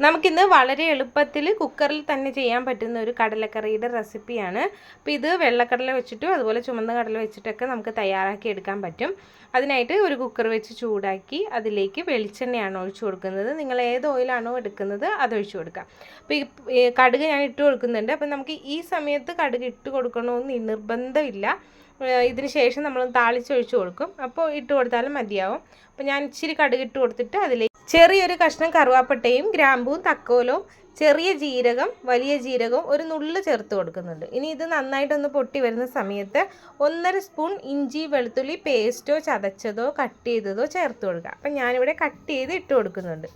നമുക്കിന്ന് വളരെ എളുപ്പത്തിൽ കുക്കറിൽ തന്നെ ചെയ്യാൻ പറ്റുന്ന ഒരു കടലക്കറിയുടെ റെസിപ്പിയാണ്. അപ്പോൾ ഇത് വെള്ളക്കടല വെച്ചിട്ടും അതുപോലെ ചുമന്ന കടല വെച്ചിട്ടൊക്കെ നമുക്ക് തയ്യാറാക്കി എടുക്കാൻ പറ്റും. അതിനായിട്ട് ഒരു കുക്കർ വെച്ച് ചൂടാക്കി അതിലേക്ക് വെളിച്ചെണ്ണയാണ് ഒഴിച്ചു കൊടുക്കുന്നത്. നിങ്ങൾ ഏത് ഓയിലാണോ എടുക്കുന്നത് അത് ഒഴിച്ചു കൊടുക്കാം. അപ്പോൾ ഈ കടുക് ഞാൻ ഇട്ട് കൊടുക്കുന്നുണ്ട്. അപ്പോൾ നമുക്ക് ഈ സമയത്ത് കടുക് ഇട്ട് കൊടുക്കണമെന്ന് നിർബന്ധമില്ല. ഇതിന് ശേഷം നമ്മൾ താളിച്ചൊഴിച്ച് കൊടുക്കും. അപ്പോൾ ഇട്ട് കൊടുത്താലും മതിയാവും. അപ്പോൾ ഞാൻ ഇച്ചിരി കടുക് ഇട്ട് കൊടുത്തിട്ട് അതിലേക്ക് ചെറിയൊരു കഷ്ണം കറുവാപ്പട്ടയും ഗ്രാമ്പൂവും തക്കോലവും ചെറിയ ജീരകം വലിയ ജീരകവും ഒരു നുള്ള് ചേർത്ത് കൊടുക്കുന്നുണ്ട്. ഇനി ഇത് നന്നായിട്ടൊന്ന് പൊട്ടി വരുന്ന സമയത്ത് 1.5 സ്പൂൺ ഇഞ്ചി വെളുത്തുള്ളി പേസ്റ്റോ ചതച്ചതോ കട്ട് ചെയ്തതോ ചേർത്ത് കൊടുക്കുക. അപ്പം ഞാനിവിടെ കട്ട് ചെയ്ത് ഇട്ട് കൊടുക്കുന്നുണ്ട്.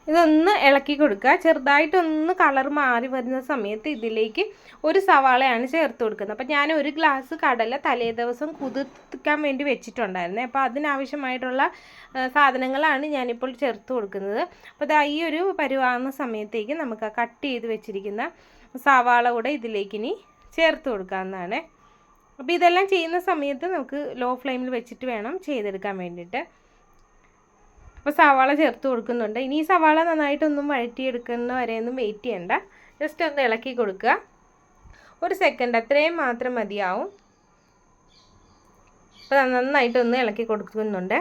ഇതൊന്ന് ഇളക്കി കൊടുക്കുക. ചെറുതായിട്ടൊന്ന് കളർ മാറി വരുന്ന സമയത്ത് ഇതിലേക്ക് ഒരു സവാളയാണ് ചേർത്ത് കൊടുക്കുന്നത്. അപ്പോൾ ഞാൻ ഒരു ഗ്ലാസ് കടല തലേ ദിവസം കുതിർക്കാൻ വേണ്ടി വെച്ചിട്ടുണ്ടായിരുന്നേ. അപ്പോൾ അതിനാവശ്യമായിട്ടുള്ള സാധനങ്ങളാണ് ഞാനിപ്പോൾ ചേർത്ത് കൊടുക്കുന്നത്. അപ്പോൾ ഇതാ ഈ ഒരു പരുവാകുന്ന സമയത്തേക്ക് നമുക്ക് ആ കട്ട് ചെയ്ത് വെച്ചിരിക്കുന്ന സവാള കൂടെ ഇതിലേക്ക് ഇനി ചേർത്ത് കൊടുക്കാവുന്നതാണ്. അപ്പോൾ ഇതെല്ലാം ചെയ്യുന്ന സമയത്ത് നമുക്ക് ലോ ഫ്ലെയിമിൽ വെച്ചിട്ട് വേണം ചെയ്തെടുക്കാൻ വേണ്ടിയിട്ട്. അപ്പോൾ സവാള ചേർത്ത് കൊടുക്കുന്നുണ്ട്. ഇനി ഈ സവാള നന്നായിട്ടൊന്നും വഴറ്റിയെടുക്കുന്ന വരെയൊന്നും വെയിറ്റ് ചെയ്യണ്ട. ജസ്റ്റ് ഒന്ന് ഇളക്കി കൊടുക്കുക. ഒരു സെക്കൻഡ് അത്രയും മാത്രം മതിയാവും. അപ്പോൾ നന്നായിട്ടൊന്ന് ഇളക്കി കൊടുക്കുന്നുണ്ട്.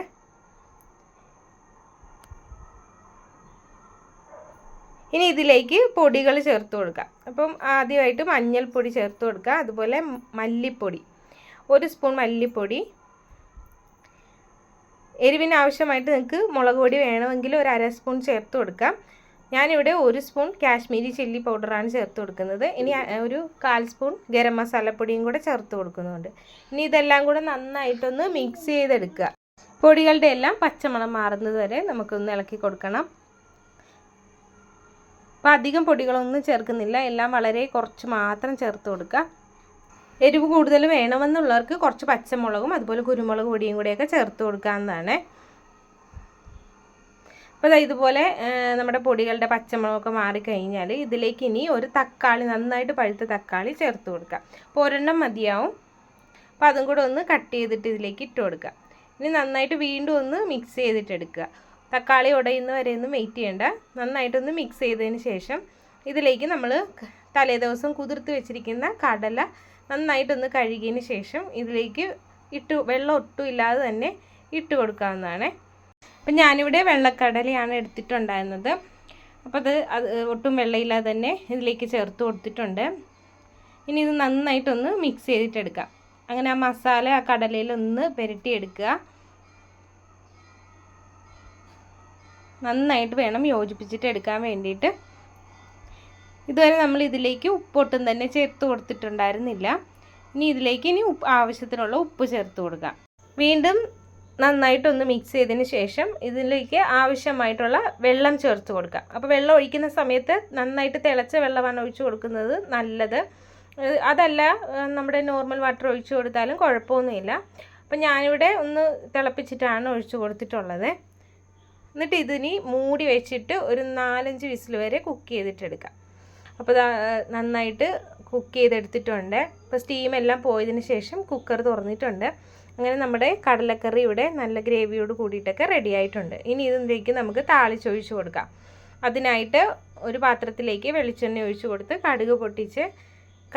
ഇനി ഇതിലേക്ക് പൊടികൾ ചേർത്ത് കൊടുക്കുക. അപ്പം ആദ്യമായിട്ട് മഞ്ഞൾപ്പൊടി ചേർത്ത് കൊടുക്കുക. അതുപോലെ മല്ലിപ്പൊടി 1 സ്പൂൺ മല്ലിപ്പൊടി. എരിവിന് ആവശ്യമായിട്ട് നിങ്ങൾക്ക് മുളക് പൊടി വേണമെങ്കിൽ ഒരു 1/2 സ്പൂൺ ചേർത്ത് കൊടുക്കാം. ഞാനിവിടെ 1 സ്പൂൺ കാശ്മീരി ചില്ലി പൗഡറാണ് ചേർത്ത് കൊടുക്കുന്നത്. ഇനി ഒരു 1/4 സ്പൂൺ ഗരം മസാലപ്പൊടിയും കൂടെ ചേർത്ത് കൊടുക്കുന്നുണ്ട്. ഇനി ഇതെല്ലാം കൂടെ നന്നായിട്ടൊന്ന് മിക്സ് ചെയ്തെടുക്കുക. പൊടികളുടെ എല്ലാം പച്ചമണം മാറുന്നത് വരെ നമുക്കൊന്ന് ഇളക്കി കൊടുക്കണം. അപ്പോൾ അധികം പൊടികളൊന്നും ചേർക്കുന്നില്ല. എല്ലാം വളരെ കുറച്ച് മാത്രം ചേർത്ത് കൊടുക്കുക. എരിവ് കൂടുതൽ വേണമെന്നുള്ളവർക്ക് കുറച്ച് പച്ചമുളകും അതുപോലെ കുരുമുളക് പൊടിയും കൂടെയൊക്കെ ചേർത്ത് കൊടുക്കാവുന്നതാണ്. അപ്പോൾ ഇതുപോലെ നമ്മുടെ പൊടികളുടെ പച്ചമുളകൊക്കെ മാറിക്കഴിഞ്ഞാൽ ഇതിലേക്ക് ഇനി ഒരു തക്കാളി, നന്നായിട്ട് പഴുത്ത തക്കാളി ചേർത്ത് കൊടുക്കാം. അപ്പോൾ ഒരെണ്ണം മതിയാവും. അപ്പോൾ അതും കൂടെ ഒന്ന് കട്ട് ചെയ്തിട്ട് ഇതിലേക്ക് ഇട്ട് കൊടുക്കുക. ഇനി നന്നായിട്ട് വീണ്ടും ഒന്ന് മിക്സ് ചെയ്തിട്ടെടുക്കുക. തക്കാളി ഉടയുന്ന വരെ ഒന്നും വെയിറ്റ് ചെയ്യേണ്ട. നന്നായിട്ടൊന്ന് മിക്സ് ചെയ്തതിന് ശേഷം ഇതിലേക്ക് നമ്മൾ തലേ ദിവസം കുതിർത്ത് വെച്ചിരിക്കുന്ന കടല നന്നായിട്ടൊന്ന് കഴുകിയതിന് ശേഷം ഇതിലേക്ക് വെള്ളം ഒട്ടും ഇല്ലാതെ തന്നെ ഇട്ട് കൊടുക്കാവുന്നതാണ്. അപ്പം ഞാനിവിടെ വെള്ളക്കടലയാണ് എടുത്തിട്ടുണ്ടായിരുന്നത്. അപ്പോൾ അത് ഒട്ടും വെള്ളമില്ലാതെ തന്നെ ഇതിലേക്ക് ചേർത്ത് കൊടുത്തിട്ടുണ്ട്. ഇനി ഇത് നന്നായിട്ടൊന്ന് മിക്സ് ചെയ്തിട്ടെടുക്കാം. അങ്ങനെ ആ മസാല ആ കടലയിലൊന്ന് പുരട്ടിയെടുക്കുക. നന്നായിട്ട് വേണം യോജിപ്പിച്ചിട്ട് എടുക്കാൻ വേണ്ടിയിട്ട്. ഇതുവരെ നമ്മൾ ഇതിലേക്ക് ഉപ്പൊട്ടും തന്നെ ചേർത്ത് കൊടുത്തിട്ടുണ്ടായിരുന്നില്ല. ഇനി ഇതിലേക്ക് ആവശ്യത്തിനുള്ള ഉപ്പ് ചേർത്ത് കൊടുക്കാം. വീണ്ടും നന്നായിട്ടൊന്ന് മിക്സ് ചെയ്തതിന് ശേഷം ഇതിലേക്ക് ആവശ്യമായിട്ടുള്ള വെള്ളം ചേർത്ത് കൊടുക്കാം. അപ്പോൾ വെള്ളം ഒഴിക്കുന്ന സമയത്ത് നന്നായിട്ട് തിളച്ച വെള്ളമാണ് ഒഴിച്ചു കൊടുക്കുന്നത് നല്ലത്. അതല്ല നമ്മുടെ നോർമൽ വാട്ടർ ഒഴിച്ചു കൊടുത്താലും കുഴപ്പമൊന്നുമില്ല. അപ്പോൾ ഞാനിവിടെ ഒന്ന് തിളപ്പിച്ചിട്ടാണ് ഒഴിച്ചു കൊടുത്തിട്ടുള്ളത്. എന്നിട്ട് ഇതിനി മൂടി വെച്ചിട്ട് ഒരു 4-5 വിസിൽ വരെ കുക്ക് ചെയ്തിട്ടെടുക്കാം. അപ്പോൾ നന്നായിട്ട് കുക്ക് ചെയ്തെടുത്തിട്ടുണ്ട്. അപ്പോൾ സ്റ്റീമെല്ലാം പോയതിന് ശേഷം കുക്കർ തുറന്നിട്ടുണ്ട്. അങ്ങനെ നമ്മുടെ കടലക്കറി ഇവിടെ നല്ല ഗ്രേവിയോട് കൂടിയിട്ടൊക്കെ റെഡി ആയിട്ടുണ്ട്. ഇനി ഇതിലേക്ക് നമുക്ക് താളിച്ചൊഴിച്ച് കൊടുക്കാം. അതിനായിട്ട് ഒരു പാത്രത്തിലേക്ക് വെളിച്ചെണ്ണ ഒഴിച്ച് കൊടുത്ത് കടുക് പൊട്ടിച്ച്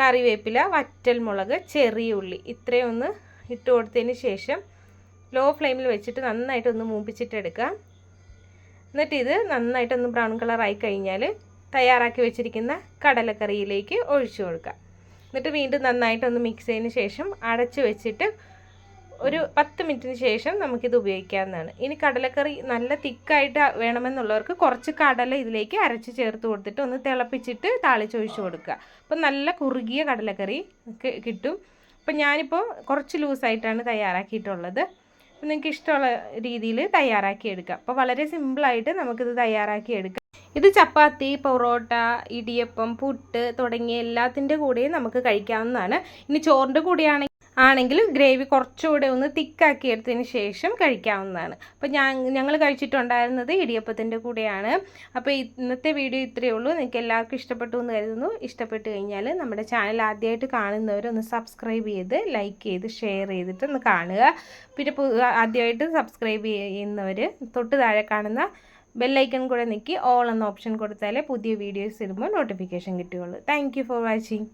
കറിവേപ്പില, വറ്റൽമുളക്, ചെറിയ ഉള്ളി ഇത്രയും ഒന്ന് ഇട്ട് കൊടുത്തതിന് ശേഷം ലോ ഫ്ലെയിമിൽ വെച്ചിട്ട് നന്നായിട്ടൊന്ന് മൂപ്പിച്ചിട്ടെടുക്കാം. എന്നിട്ട് ഇത് നന്നായിട്ടൊന്ന് ബ്രൗൺ കളറായി കഴിഞ്ഞാൽ തയ്യാറാക്കി വെച്ചിരിക്കുന്ന കടലക്കറിയിലേക്ക് ഒഴിച്ചു കൊടുക്കാം. എന്നിട്ട് വീണ്ടും നന്നായിട്ടൊന്ന് മിക്സ് ചെയ്തതിന് ശേഷം അടച്ചു വെച്ചിട്ട് ഒരു 10 മിനിറ്റിന് ശേഷം നമുക്കിത് ഉപയോഗിക്കാവുന്നതാണ്. ഇനി കടലക്കറി നല്ല തിക്കായിട്ട് വേണമെന്നുള്ളവർക്ക് കുറച്ച് കടല ഇതിലേക്ക് അരച്ച് ചേർത്ത് കൊടുത്തിട്ട് ഒന്ന് തിളപ്പിച്ചിട്ട് താളിച്ചൊഴിച്ച് കൊടുക്കുക. അപ്പം നല്ല കുറുകിയ കടലക്കറി കിട്ടും. അപ്പം ഞാനിപ്പോൾ കുറച്ച് ലൂസായിട്ടാണ് തയ്യാറാക്കിയിട്ടുള്ളത്. അപ്പം നിങ്ങൾക്ക് ഇഷ്ടമുള്ള രീതിയിൽ തയ്യാറാക്കിയെടുക്കാം. അപ്പോൾ വളരെ സിമ്പിളായിട്ട് നമുക്കിത് തയ്യാറാക്കിയെടുക്കാം. ഇത് ചപ്പാത്തി, പൊറോട്ട, ഇടിയപ്പം, പുട്ട് തുടങ്ങിയ എല്ലാത്തിൻ്റെ കൂടെയും നമുക്ക് കഴിക്കാവുന്നതാണ്. ഇനി ചോറിൻ്റെ കൂടെയാണെങ്കിൽ ഗ്രേവി കുറച്ചുകൂടെ ഒന്ന് തിക്കാക്കി എടുത്തതിന് ശേഷം കഴിക്കാവുന്നതാണ്. അപ്പോൾ ഞങ്ങൾ കഴിച്ചിട്ടുണ്ടായിരുന്നത് ഇടിയപ്പത്തിൻ്റെ കൂടെയാണ്. അപ്പോൾ ഇന്നത്തെ വീഡിയോ ഇത്രയേ ഉള്ളൂ. നിങ്ങൾക്ക് എല്ലാവർക്കും ഇഷ്ടപ്പെട്ടു എന്ന് കരുതുന്നു. ഇഷ്ടപ്പെട്ട് കഴിഞ്ഞാൽ നമ്മുടെ ചാനൽ ആദ്യമായിട്ട് കാണുന്നവരൊന്ന് സബ്സ്ക്രൈബ് ചെയ്ത് ലൈക്ക് ചെയ്ത് ഷെയർ ചെയ്തിട്ട് ഒന്ന് കാണുക. പിന്നെ ആദ്യമായിട്ട് സബ്സ്ക്രൈബ് ചെയ്യുന്നവർ തൊട്ട് താഴെ കാണുന്ന ബെല്ലൈക്കൺ കൂടെ നിൽക്കി ഓൾ എന്ന ഓപ്ഷൻ കൊടുത്താലേ പുതിയ വീഡിയോസ് ഇടുമ്പോൾ നോട്ടിഫിക്കേഷൻ കിട്ടുകയുള്ളൂ. Thank you for watching.